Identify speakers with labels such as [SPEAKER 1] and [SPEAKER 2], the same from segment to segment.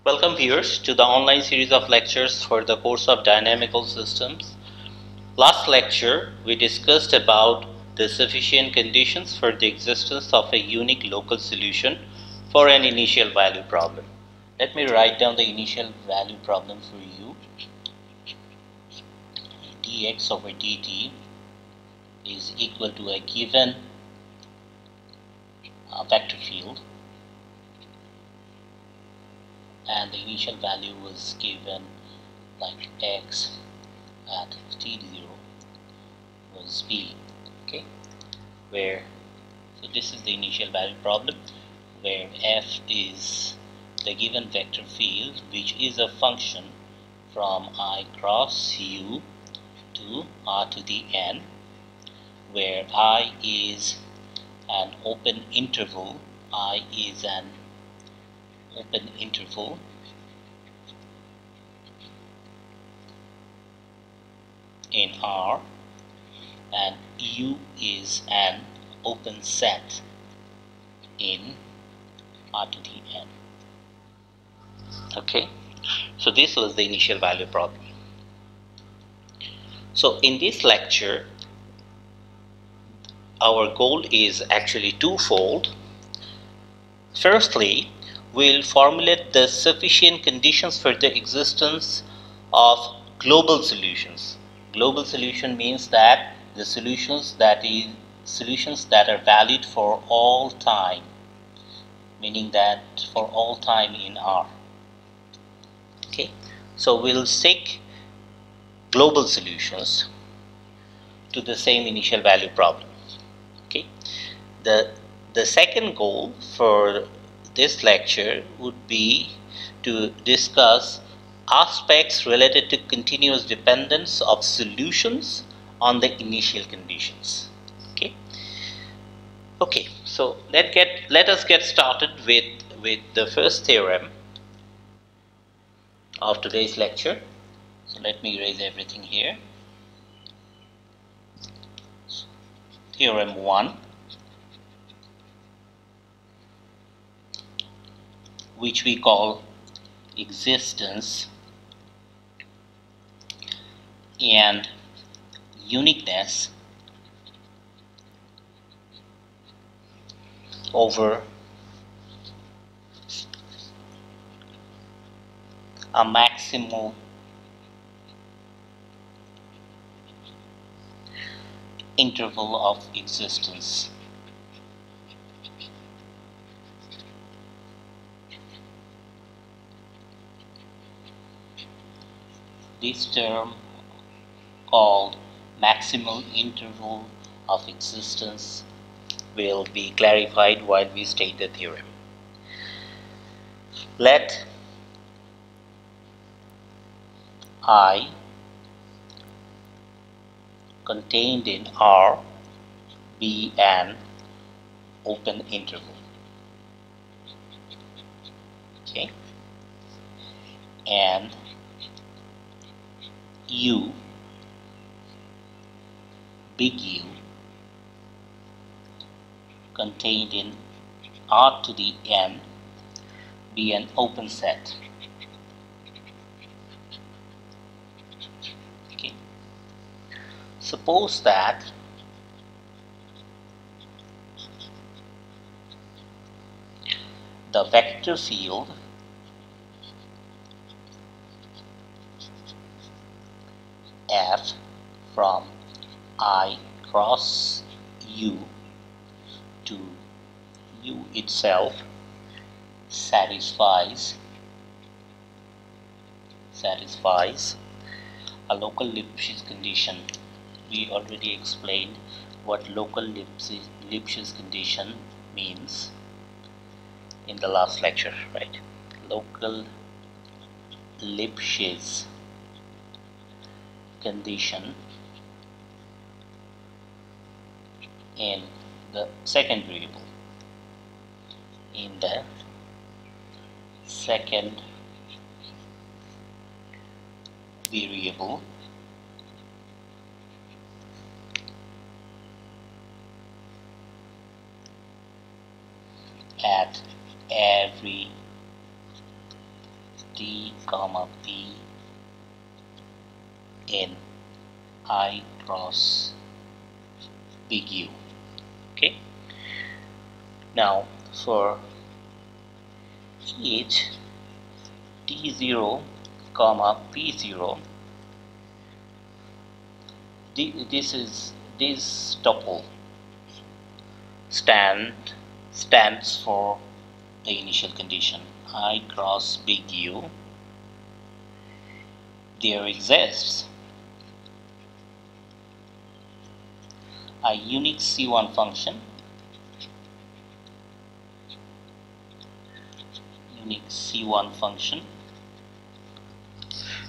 [SPEAKER 1] Welcome viewers to the online series of lectures for the course of Dynamical Systems. Last lecture we discussed about the sufficient conditions for the existence of a unique local solution for an initial value problem. Let me write down the initial value problem for you. dx over dt is equal to a given vector field, and the initial value was given like x at t0 was b. Okay, where so this is the initial value problem where f is the given vector field, which is a function from I cross u to r to the n, where I is an open interval, I is an open interval in R, and U is an open set in R to the n. Okay, so this was the initial value problem. So in this lecture, our goal is actually twofold. Firstly, we'll formulate the sufficient conditions for the existence of global solutions. Global solution means that the solutions that are valid for all time, meaning that for all time in R. Okay, so we'll seek global solutions to the same initial value problem. Okay, the second goal for this lecture would be to discuss aspects related to continuous dependence of solutions on the initial conditions. Okay, so let us get started with the first theorem of today's lecture. So let me erase everything here. Theorem 1, which we call existence and uniqueness over a maximal interval of existence. This term called maximal interval of existence will be clarified while we state the theorem. Let I contained in R be an open interval. Okay, and U, big U, contained in R to the n be an open set. Okay, suppose that the vector field f from I cross u to u itself satisfies a local Lipschitz condition. We already explained what local Lipschitz condition means in the last lecture, right? Local Lipschitz condition in the second variable. In the second variable, at every D comma P in I cross big U. Okay. Now for each T0 comma P0, this tuple stands for the initial condition I cross big U. There exists a unique C1 function,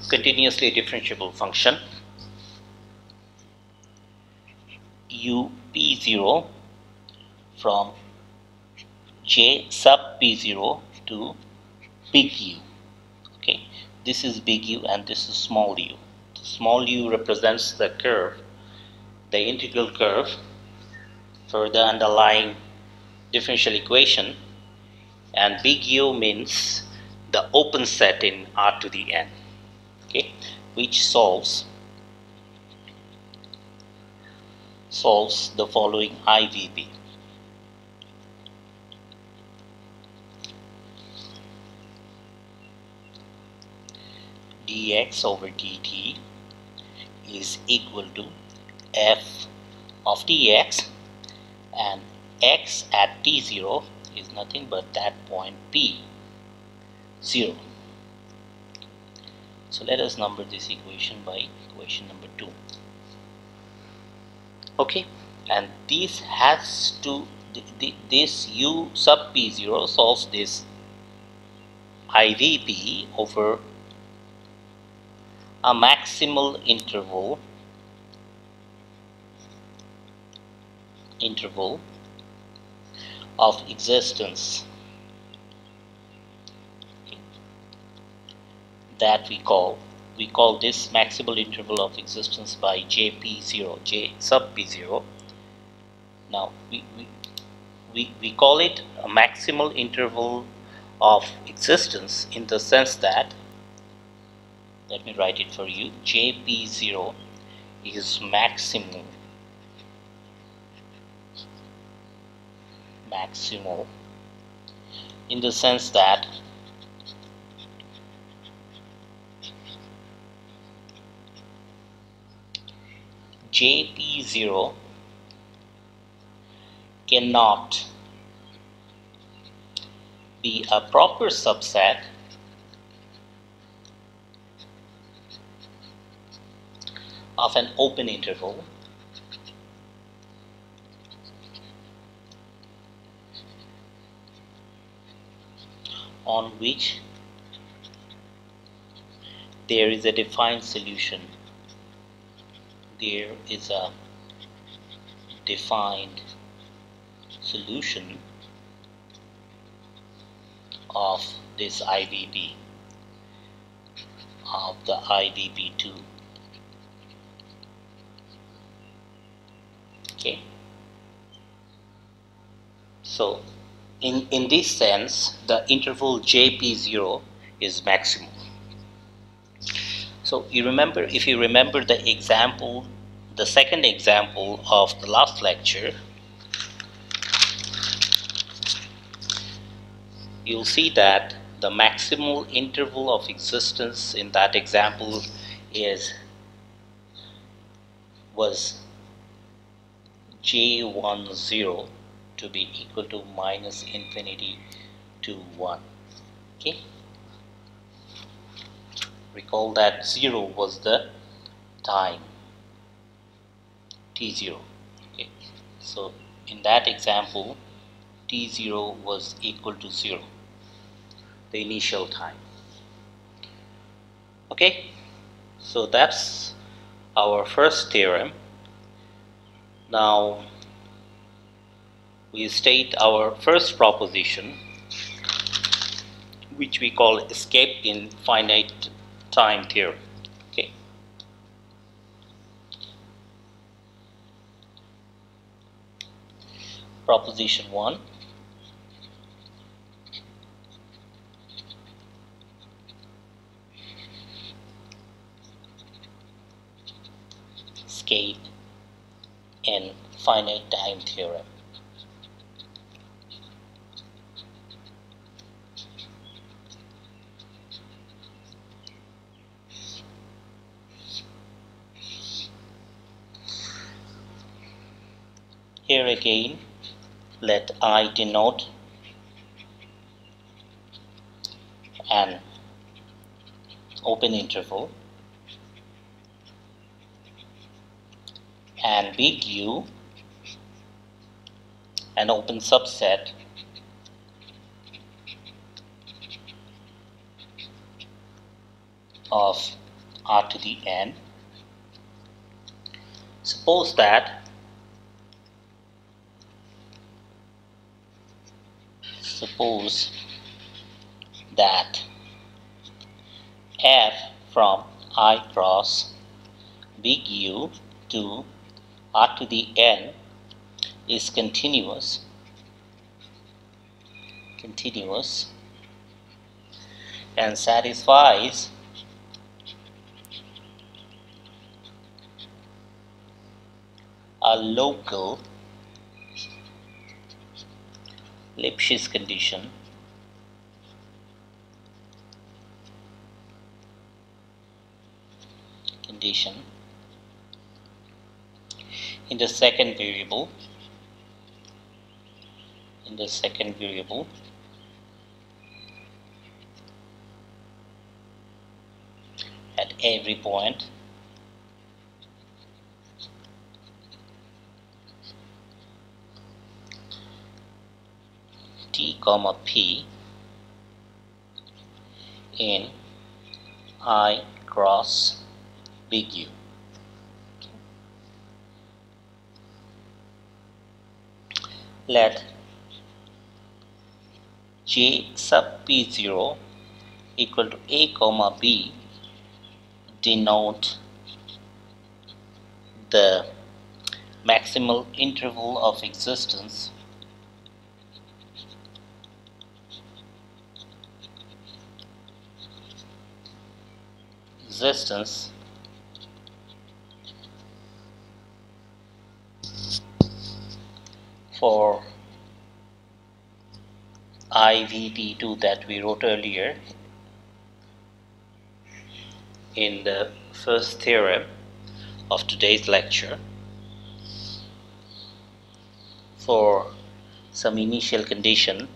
[SPEAKER 1] continuously differentiable function UP0 from J sub P0 to big U. Okay, this is big U and this is small u. The small u represents the curve, the integral curve for the underlying differential equation, and big U means the open set in R to the n, okay, which solves the following IVB. Dx over dt is equal to f of dx, and x at t0 is nothing but that point P 0. So let us number this equation by equation number 2. Okay, and this has to this u sub P0 solves this IVP over a maximal interval of existence that we call this maximal interval of existence by J sub P0. Now we call it a maximal interval of existence in the sense that, let me write it for you, JP0 is maximal in the sense that JP0 cannot be a proper subset of an open interval on which there is a defined solution. There is a defined solution of this IVP, of the IVP2. Okay, so in this sense the interval JP0 is maximal. So if you remember the example, the second example of the last lecture, you'll see that the maximal interval of existence in that example was J10 to be equal to minus infinity to 1. Okay, recall that 0 was the time t0. Okay, so in that example t0 was equal to 0, the initial time. Okay, so that's our first theorem. Now we state our first proposition, which we call escape in finite time theorem. Okay, proposition 1. gain in finite time theorem. Here again, let I denote an open interval and big U an open subset of R to the n. Suppose that f from I cross big U to R to the n is continuous and satisfies a local Lipschitz condition in the second variable at every point t comma p in I cross big U. Let j sub p0 equal to a comma b denote the maximal interval of existence for IVT2 that we wrote earlier in the first theorem of today's lecture for some initial condition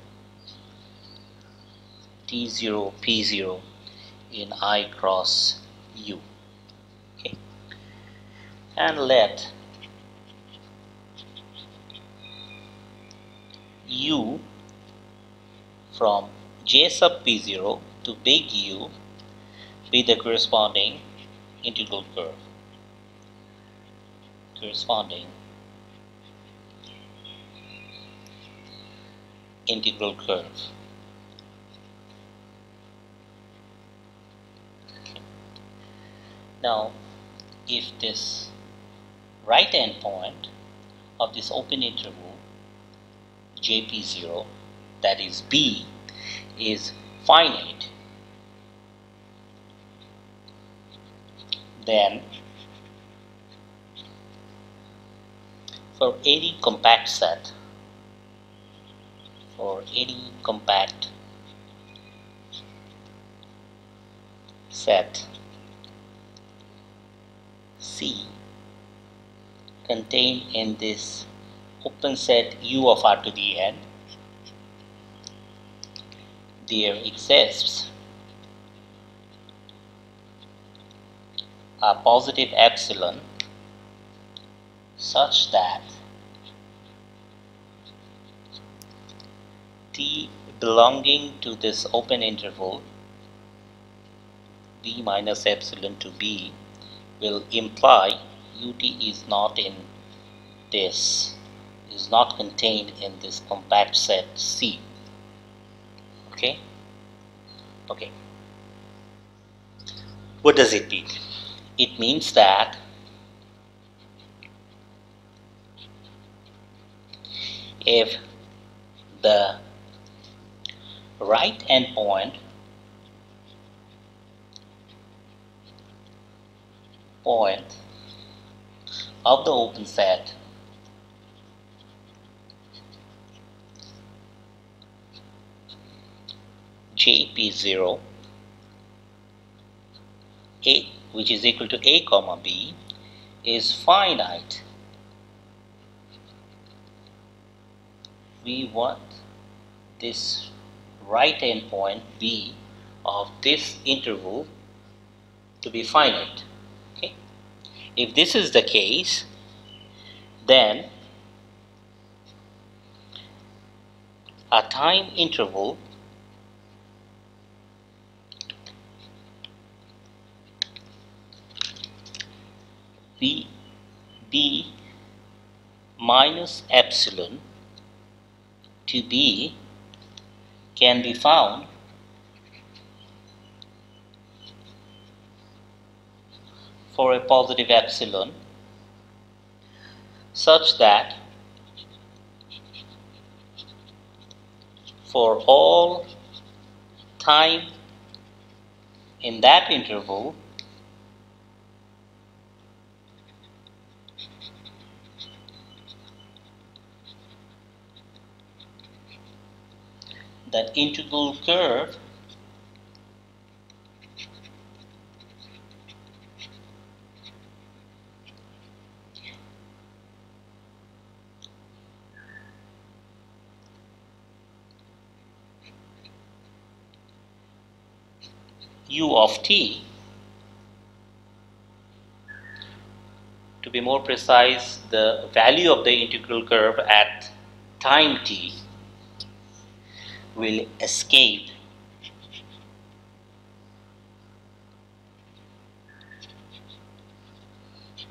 [SPEAKER 1] T0 P0 in I cross U. Okay. And let U from j sub P0 to big U be the corresponding integral curve. Now, if this right endpoint of this open interval JP0, that is B, is finite, then for any compact set, C contained in this open set U of R to the n, there exists a positive epsilon such that T belonging to this open interval B minus epsilon to B will imply UT is not contained in this compact set C. Okay. What does it mean? It means that if the right endpoint of the open set JP0 A, which is equal to A comma B, is finite. We want this right endpoint B of this interval to be finite. Okay? If this is the case, then a time interval B minus epsilon to B can be found for a positive epsilon such that for all time in that interval that integral curve u of t, to be more precise, the value of the integral curve at time t will escape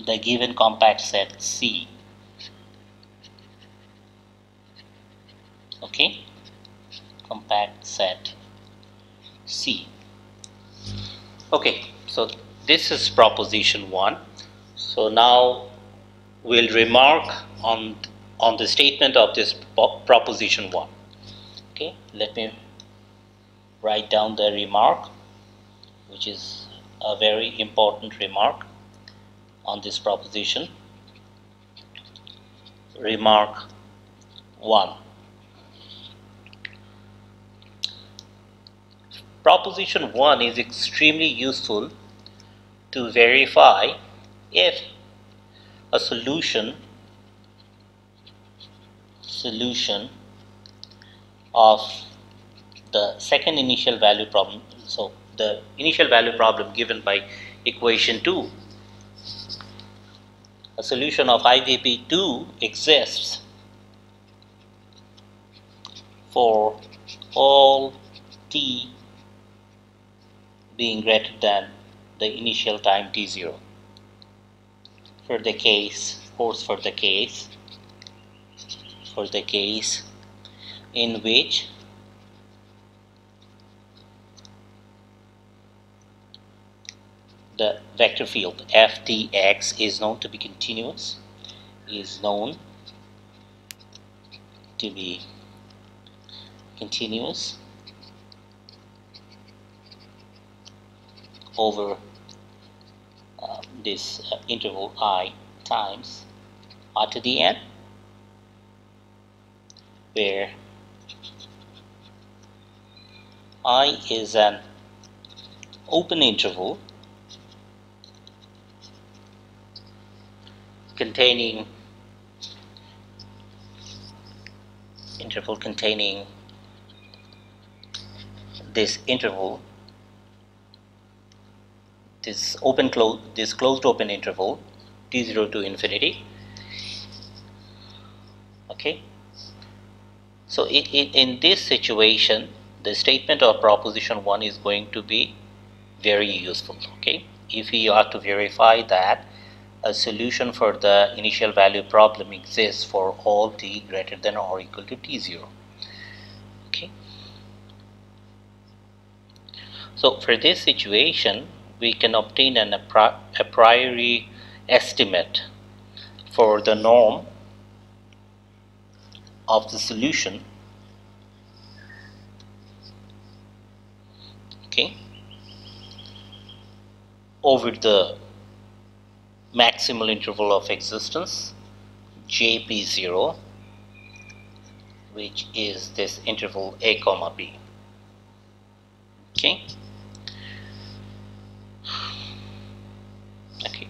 [SPEAKER 1] the given compact set C. Okay, compact set C. Okay, so this is proposition 1. So now we'll remark on the statement of this proposition 1. Okay, let me write down the remark, which is a very important remark on this proposition. Remark 1. Proposition 1 is extremely useful to verify if a solution of the second initial value problem, so the initial value problem given by equation 2, a solution of IVP2 exists for all t being greater than the initial time t0. For the case in which the vector field ftx is known to be continuous, over this interval I times r to the n, where I is an open interval containing this interval, this closed open interval t0 to infinity. Okay, so in this situation the statement of proposition 1 is going to be very useful. Okay, if you are to verify that a solution for the initial value problem exists for all t greater than or equal to t0. Okay, so for this situation we can obtain a priori estimate for the norm of the solution. Okay, over the maximal interval of existence JP0, which is this interval a comma b. Okay. Okay.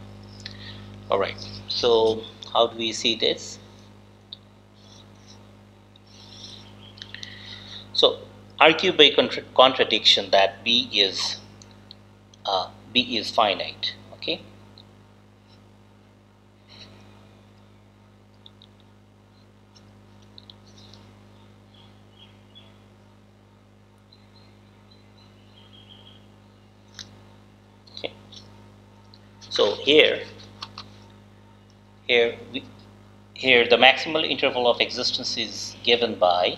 [SPEAKER 1] All right. So how do we see this? So argue by contradiction that B is finite. Okay. Okay. So here the maximal interval of existence is given by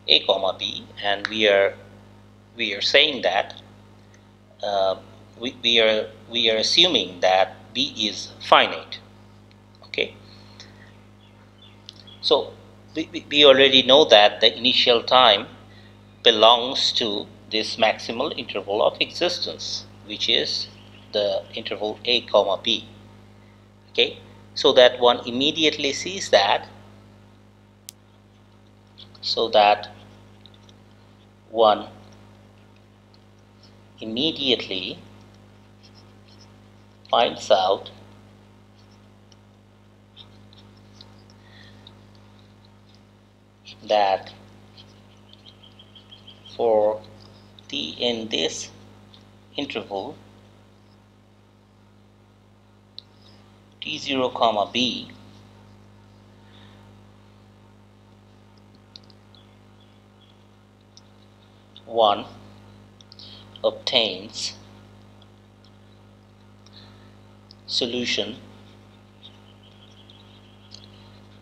[SPEAKER 1] a comma b, and we are saying that we are assuming that b is finite. Okay. So we already know that the initial time belongs to this maximal interval of existence, which is the interval a comma b. Okay. So that one immediately sees that, one immediately finds out that for t in this interval t0 comma b, one obtains solution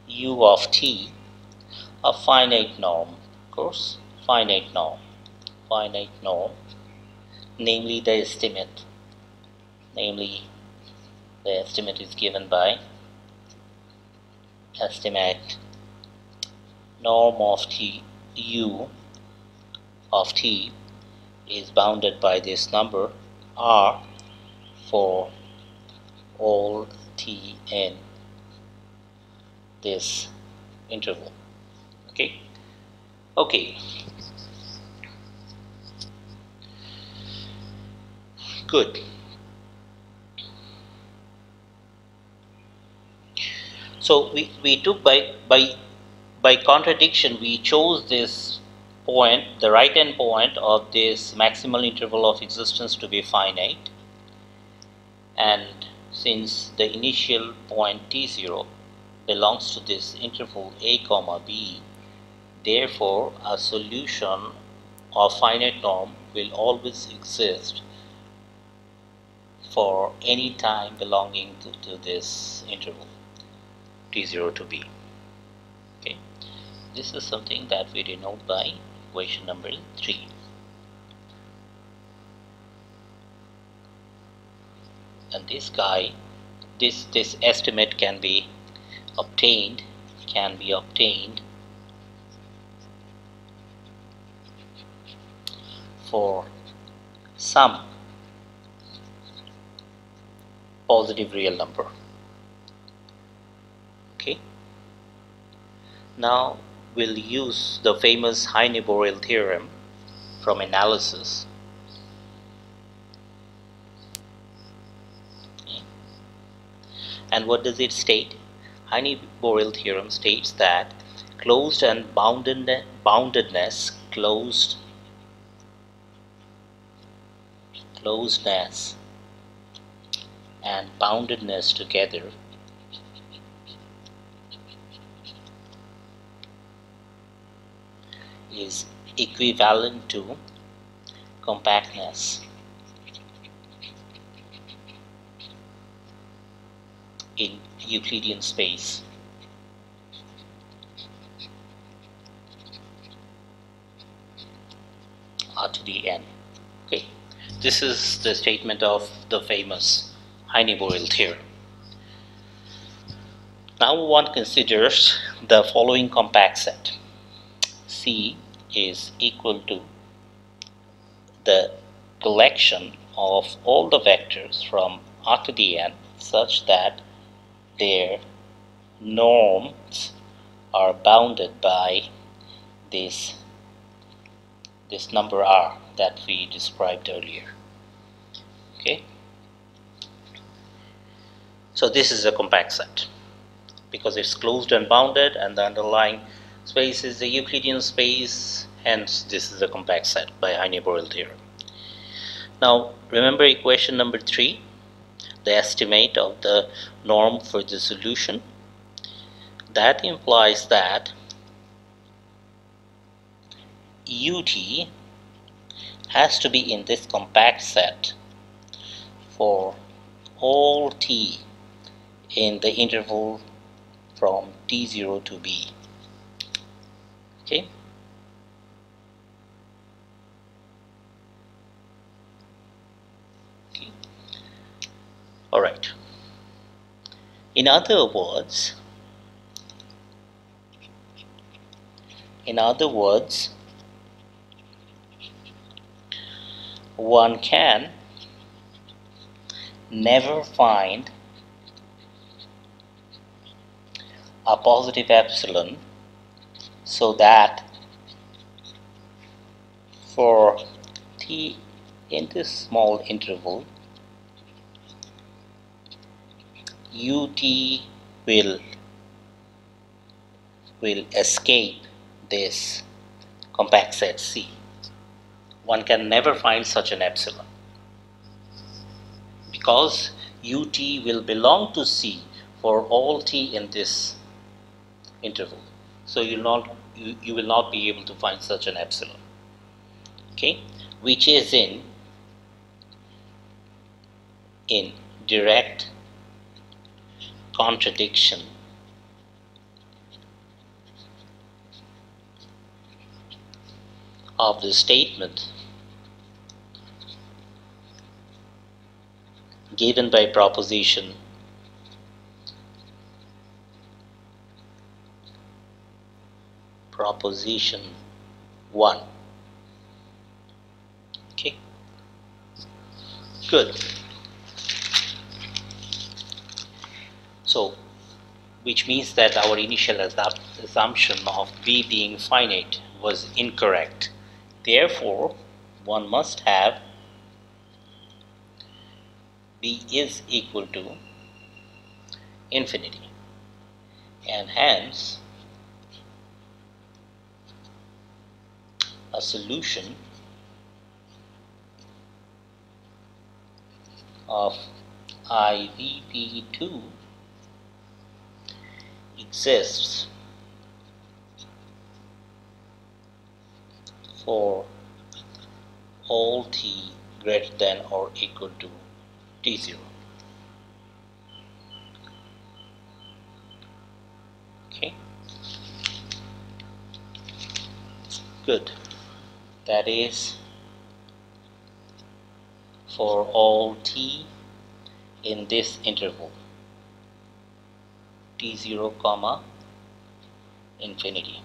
[SPEAKER 1] u of t, a finite norm, of course, finite norm, namely the estimate is given by estimate norm of t, u of t is bounded by this number r for all t in this interval. Okay. Okay. Good. So we took by contradiction, we chose this point, the right hand point of this maximal interval of existence, to be finite, and since the initial point t0 belongs to this interval a comma b, therefore a solution of finite norm will always exist for any time belonging to this interval t0 to b. Okay, this is something that we denote by equation number 3. And this estimate can be obtained for some positive real number. Okay. Now we'll use the famous Heine-Borel theorem from analysis. Okay. And what does it state? Heine-Borel theorem states that closed and boundedness, closedness and boundedness together is equivalent to compactness in Euclidean space. R to the n. Okay, this is the statement of the famous Heine-Borel theorem. Now one considers the following compact set. C is equal to the collection of all the vectors from R to the n such that their norms are bounded by this number r that we described earlier. Okay, so this is a compact set because it's closed and bounded, and the underlying space is the Euclidean space, hence this is a compact set by Heine-Borel theorem. Now remember equation number 3, the estimate of the norm for the solution. That implies that ut has to be in this compact set for all t in the interval from t0 to b. Okay. All right. In other words, one can never find a positive epsilon so that for t in this small interval ut will escape this compact set C. One can never find such an epsilon because ut will belong to C for all t in this interval. So you will not be able to find such an epsilon. Okay, which is in direct contradiction of the statement given by proposition proposition 1. Okay, good. So, which means that our initial assumption of B being finite was incorrect. Therefore, one must have B is equal to infinity, and hence a solution of IVP2 exists for all t greater than or equal to t0. Okay, good. That is for all t in this interval t0 comma infinity.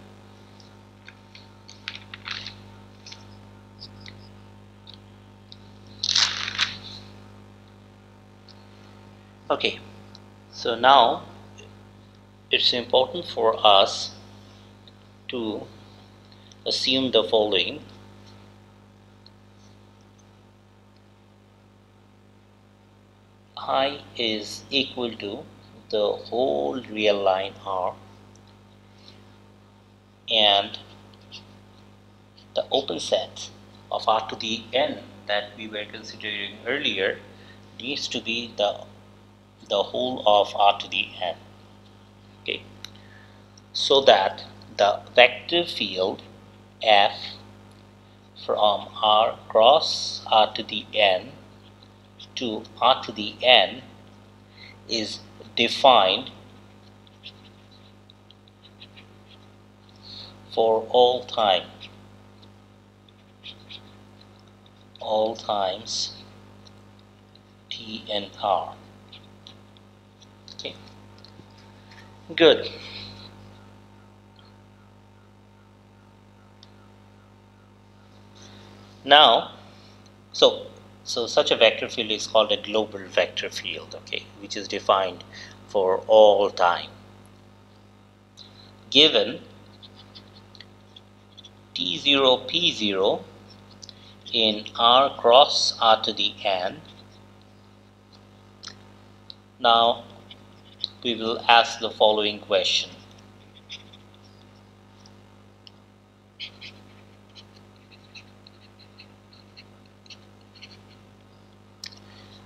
[SPEAKER 1] Okay, so now it's important for us to assume the following. I is equal to the whole real line R, and the open set of R to the n that we were considering earlier needs to be the whole of R to the n. Okay, so that the vector field F from R cross R to the n to R to the n is defined for all times t and r. Okay, good. Now, so So such a vector field is called a global vector field, okay, which is defined for all time. Given T0 P0 in R cross R to the n, now we will ask the following question.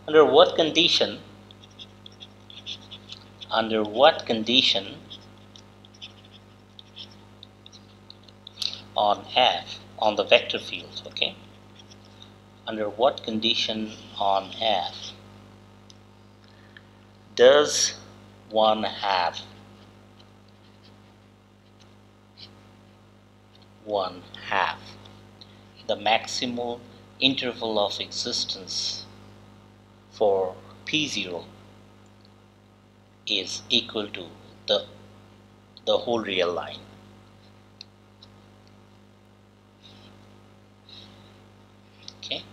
[SPEAKER 1] Under what condition on F, on the vector field, okay, under what condition on F does one have the maximal interval of existence for P0 is equal to the whole real line. Okay.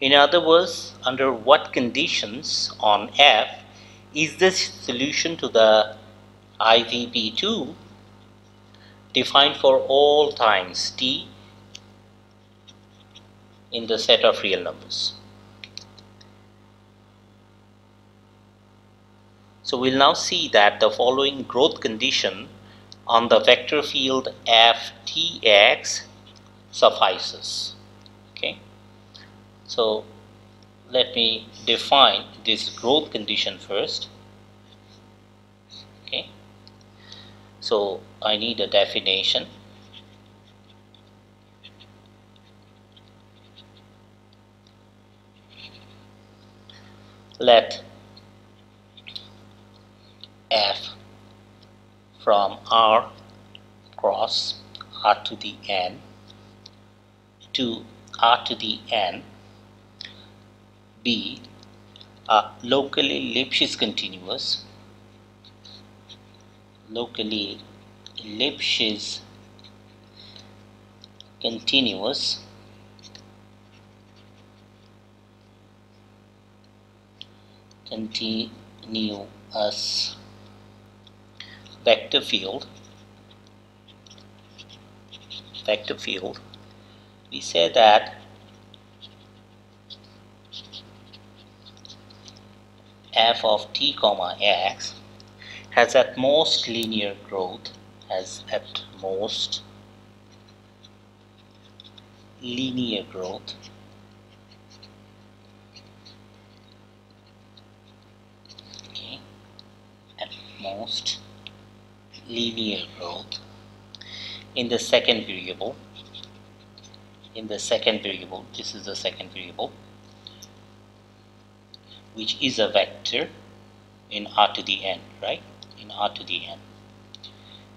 [SPEAKER 1] In other words, under what conditions on F is this solution to the IVP2 defined for all times t in the set of real numbers? So we'll now see that the following growth condition on the vector field Ftx suffices. Okay. So let me define this growth condition first. Okay. So I need a definition. Let F from R cross R to the n to R to the n be a locally Lipschitz continuous, continuous vector field. We say that f of t comma x has at most linear growth, okay, at most linear growth in the second variable. This is the second variable, which is a vector in R to the n, right? In R to the n.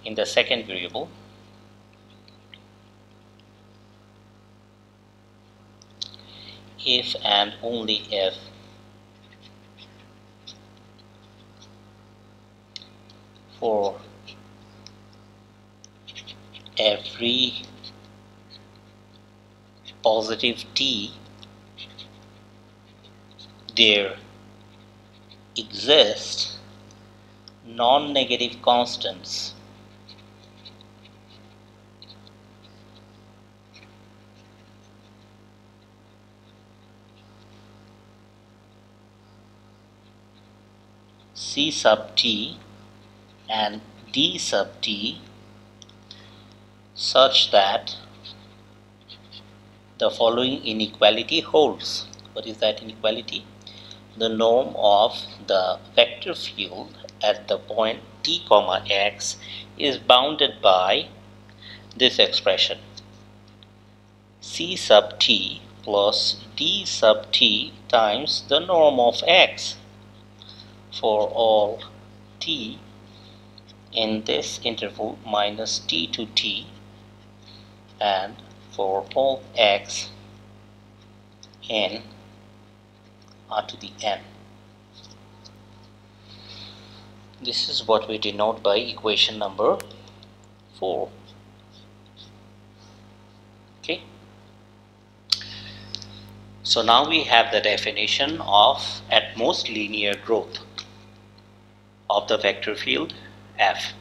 [SPEAKER 1] In the second variable, if and only if for every positive t there exist non-negative constants C sub t and D sub t such that the following inequality holds. What is that inequality? The norm of the vector field at the point t comma x is bounded by this expression, C sub t plus D sub t times the norm of x for all t in this interval minus t to t, and for all x in R to the n. This is what we denote by equation number 4. Okay. So now we have the definition of at most linear growth of the vector field F.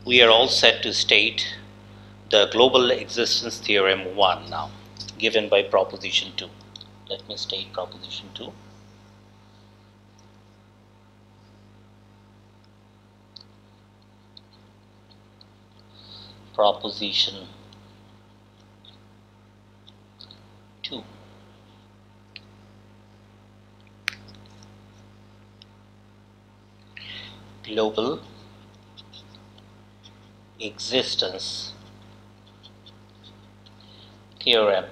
[SPEAKER 1] We are all set to state the global existence theorem 1 now, given by proposition 2. Let me state proposition 2. Proposition 2. Global existence theorem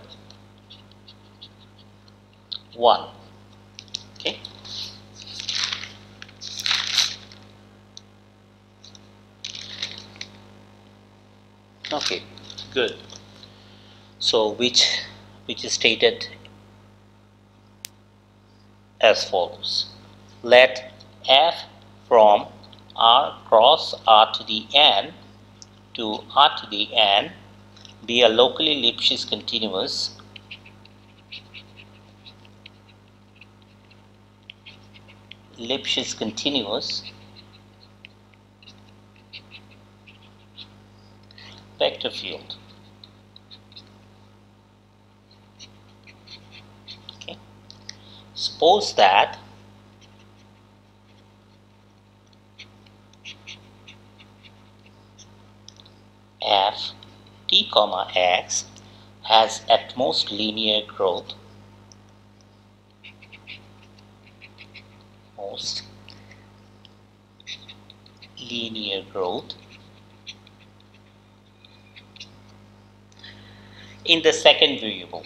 [SPEAKER 1] 1. Okay. Okay, good. So which is stated as follows. Let F from R cross R to the N to R to the N be a locally Lipschitz continuous vector field. Okay. Suppose that f t comma x has at most linear growth, in the second variable,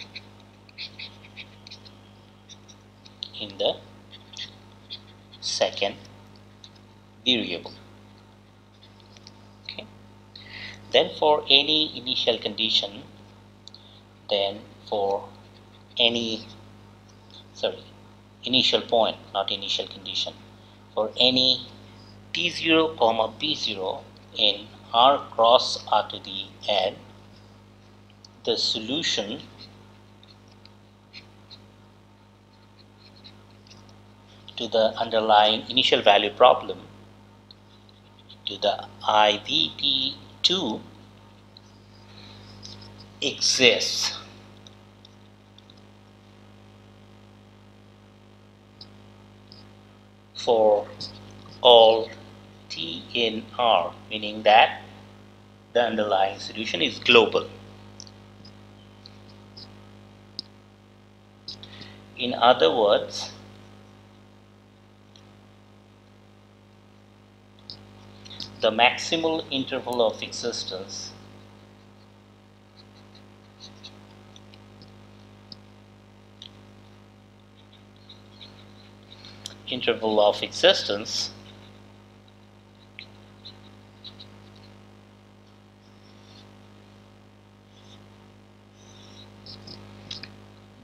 [SPEAKER 1] Okay. Then for any initial condition, initial point, not initial condition, for any t0 comma p0 in R cross R to the N, the solution to the underlying initial value problem, to the IVP2, exists for all t in R, meaning that the underlying solution is global. In other words, the maximal interval of existence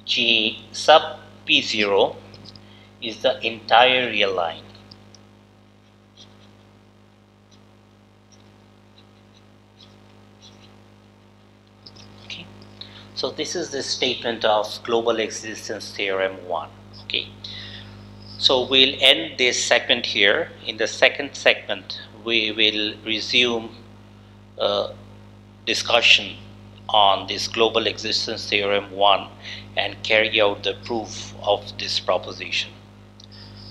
[SPEAKER 1] J sub P0 is the entire real line. Okay. So this is the statement of global existence theorem 1. Okay. So we'll end this segment here. In the second segment, we will resume discussion on this global existence theorem 1 and carry out the proof of this proposition.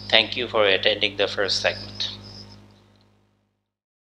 [SPEAKER 1] Thank you for attending the first segment.